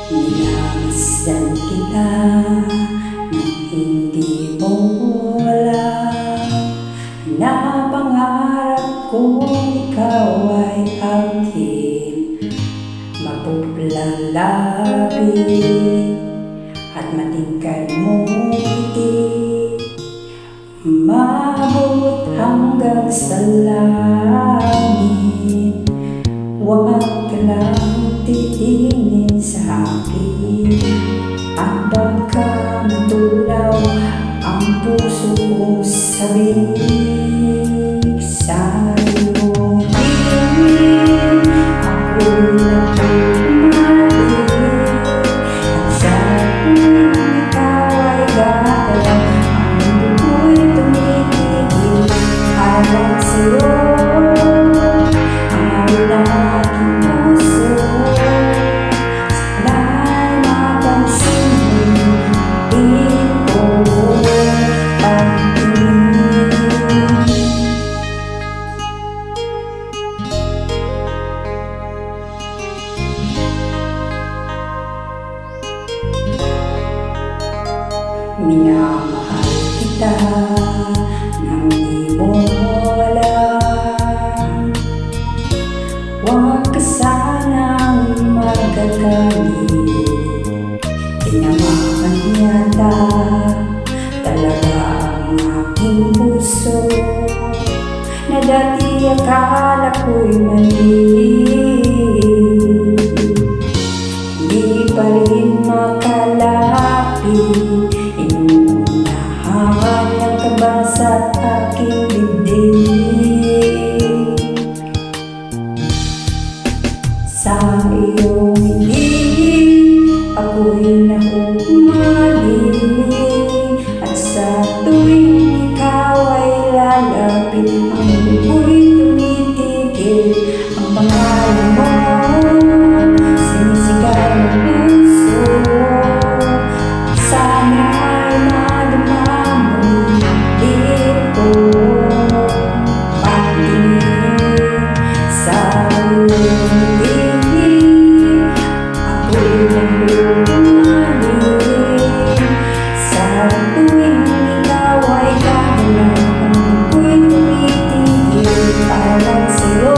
Minamasdan kita nang hindi mo alam na pangarap kong ikaw ay aking mapaglalapit at matingkad mong ngiti maabot hanggang sa langit. Huwag ka lang titingin sa akin at baka matulaw ang puso kong sabik sa iyong tingin. Ako'y nagmamali at sa tuwing ikaw ay gagalaw ang mundo ko'y tumitigil alang sa'yo. Minamahal kita nang di mo alam. Huwag ka sanang magagalit. Tinamaan yata talaga ang aking puso na dati akala ko'y mali. Di pa rin makalapit, inuunahan ang kaba sa aking dibdib. Sa iyong hiling ako'y nahuhumaling at sa tuwing ikaw ay lalapit ang mundo ko'y tumitigil. Ang pangalan mo sinisigaw ng puso, sana ay madama mo dito pagtingin sa iyong tingin. Ako'y nahuhumaling sa tuwing ikaw ay gagalaw ang mundo ko'y tumitigil alang sa'yo.